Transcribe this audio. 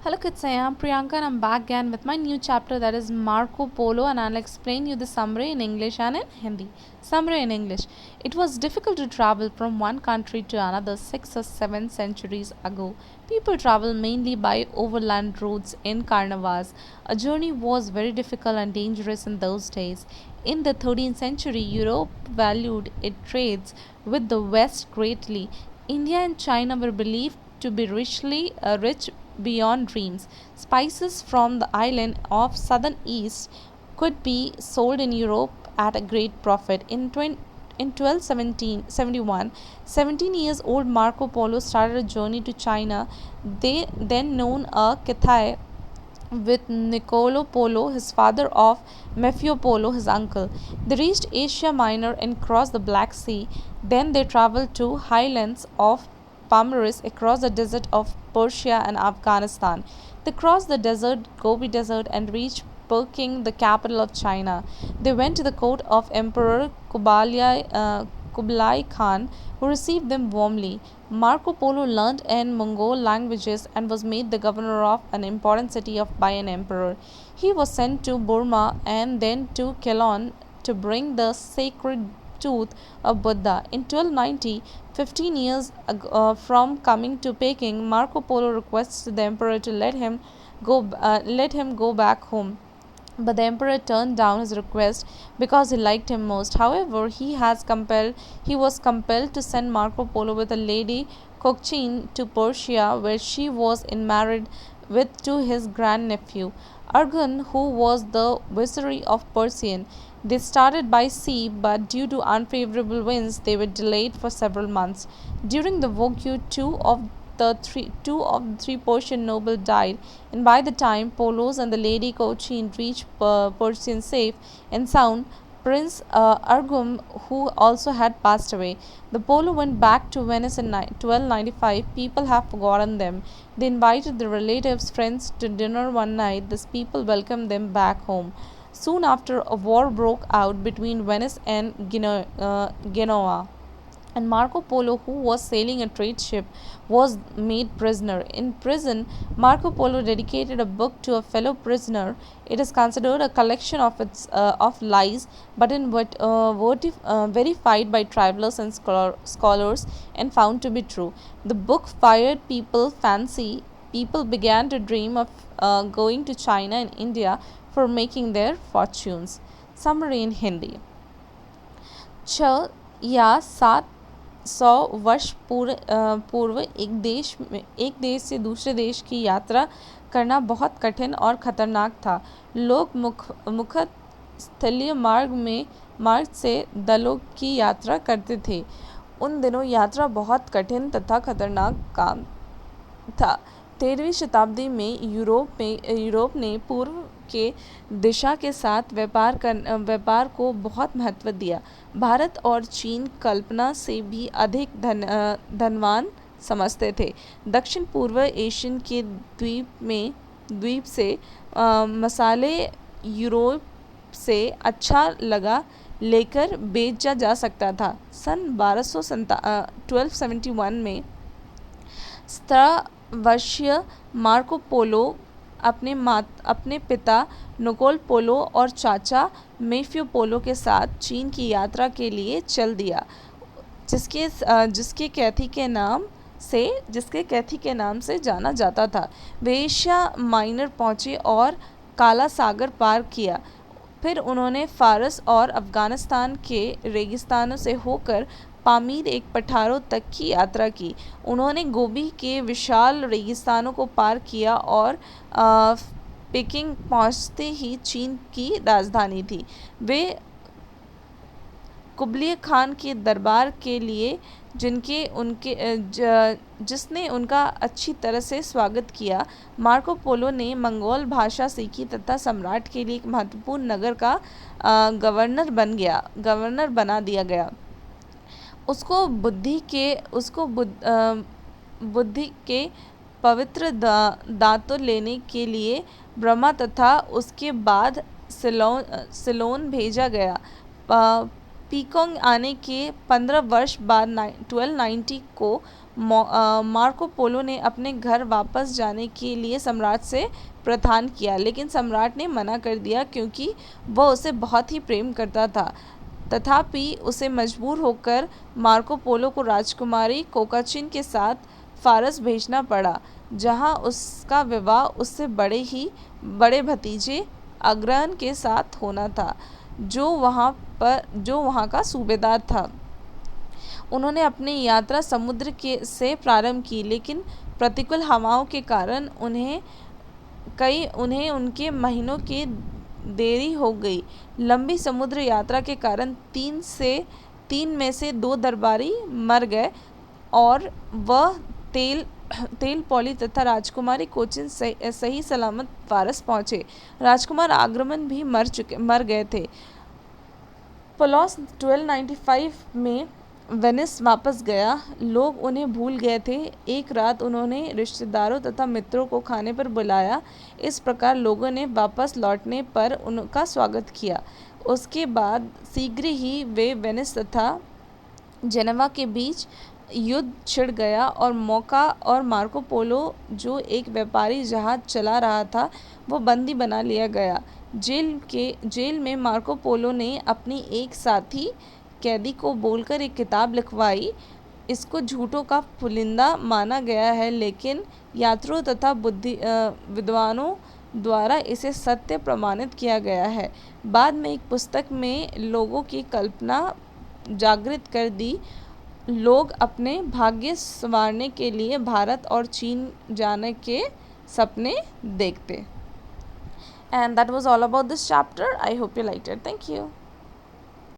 Hello kids, I am Priyanka and I'm back again with my new chapter that is Marco Polo, and I'll explain you the summary in English and in Hindi. Summary in English. It was difficult to travel from one country to another 6 or 7 centuries ago. People traveled mainly by overland routes in caravans. A journey was very difficult and dangerous in those days. In the 13th century, Europe valued its trades with the West greatly. India and China were believed to be rich beyond dreams. Spices from the island of southern east could be sold in Europe at a great profit. In 1271, 17 years old Marco Polo started a journey to China, then known as Cathay, with Niccolo Polo, his father, of Mephio Polo, his uncle. They reached Asia Minor and crossed the Black Sea. Then they traveled to highlands of Palmaris across the desert of Persia and Afghanistan. They crossed the desert, Gobi Desert, and reached Peking, the capital of China. They went to the court of Emperor Kublai Khan, who received them warmly. Marco Polo learned in Mongol languages and was made the governor of an important city by an emperor. He was sent to Burma and then to Ceylon to bring the sacred tooth of Buddha. In 1290, 15 years from coming to Peking, Marco Polo requested the emperor to let him go back home. But the emperor turned down his request because he liked him most. However, he was compelled to send Marco Polo with a lady Kokchin to Persia, where she was in married with to his grandnephew Arghun, who was the viceroy of Persian. They started by sea, but due to unfavorable winds, they were delayed for several months. During the voyage, two of the three Persian nobles died, and by the time Polos and the Lady Cochin reached Persian safe and sound, Prince Argum, who also had passed away. The Polo went back to Venice in 1295. People have forgotten them. They invited their relatives, friends to dinner one night. These people welcomed them back home. Soon after, a war broke out between Venice and Genoa, and Marco Polo, who was sailing a trade ship, was made prisoner. In prison, Marco Polo dedicated a book to a fellow prisoner. It is considered a collection of lies, but verified by travelers and scholars and found to be true. The book fired people fancy. People began to dream of going to China and India for making their fortunes. Summary in Hindi. 6 या 700 वर्ष पूर्व एक देश से दूसरे देश की यात्रा करना बहुत कठिन और ख़तरनाक था। लोग मुख्य स्थलीय मार्ग से दलों की यात्रा करते थे। उन दिनों यात्रा बहुत कठिन तथा खतरनाक काम था। 13वीं शताब्दी में यूरोप ने पूर्व के दिशा के साथ व्यापार को बहुत महत्व दिया। भारत और चीन कल्पना से भी अधिक धनवान समझते थे। दक्षिण पूर्व एशियन के द्वीप से मसाले यूरोप से अच्छा लगा लेकर बेचा जा सकता था। सन 1271 में 17 वर्षीय मार्को पोलो अपने पिता निकोल पोलो और चाचा मेफियो पोलो के साथ चीन की यात्रा के लिए चल दिया, जिसके कैथी के नाम से जाना जाता था। वे एशिया माइनर पहुंचे और काला सागर पार किया। फिर उन्होंने फारस और अफ़गानिस्तान के रेगिस्तानों से होकर पामीर एक पठारों तक की यात्रा की। उन्होंने गोबी के विशाल रेगिस्तानों को पार किया और पेकिंग पहुंचते ही चीन की राजधानी थी। वे कुबलाई खान के दरबार के लिए जिसने उनका अच्छी तरह से स्वागत किया। मार्को पोलो ने मंगोल भाषा सीखी तथा सम्राट के लिए एक महत्वपूर्ण नगर का गवर्नर बना दिया गया। उसको बुद्धि के पवित्र दांतों लेने के लिए ब्रह्मा तथा उसके बाद सिलोन भेजा गया। पीकोंग आने के 15 वर्ष बाद 1290 को मार्को पोलो ने अपने घर वापस जाने के लिए सम्राट से प्रार्थना किया, लेकिन सम्राट ने मना कर दिया क्योंकि वह उसे बहुत ही प्रेम करता था। तथापि उसे मजबूर होकर मार्को पोलो को राजकुमारी कोकाचिन के साथ फारस भेजना पड़ा, जहां उसका विवाह उससे बड़े भतीजे अग्रहण के साथ होना था, जो वहां का सूबेदार था। उन्होंने अपनी यात्रा समुद्र से प्रारंभ की, लेकिन प्रतिकूल हवाओं के कारण उन्हें उनके महीनों की देरी हो गई। लंबी समुद्र यात्रा के कारण तीन में से 2 दरबारी मर गए और वह तेल पॉली तथा राजकुमारी कोचिन सही सलामत फारस पहुंचे। राजकुमार आगमन भी मर गए थे। पोलस 1295 में वेनिस वापस गया। लोग उन्हें भूल गए थे। एक रात उन्होंने रिश्तेदारों तथा मित्रों को खाने पर बुलाया। इस प्रकार लोगों ने वापस लौटने पर उनका स्वागत किया। उसके बाद शीघ्र ही वे वेनिस तथा जेनेवा के बीच युद्ध छिड़ गया और मार्को पोलो, जो एक व्यापारी जहाज चला रहा था, वो बंदी बना लिया गया। जेल में मार्को पोलो ने अपनी एक साथी कैदी को बोलकर एक किताब लिखवाई। इसको झूठों का पुलिंदा माना गया है, लेकिन यात्रियों तथा विद्वानों द्वारा इसे सत्य प्रमाणित किया गया है। बाद में एक पुस्तक में लोगों की कल्पना जागृत कर दी। लोग अपने भाग्य संवारने के लिए भारत और चीन जाने के सपने देखते। And that was all about this chapter. I hope you liked it. Thank you.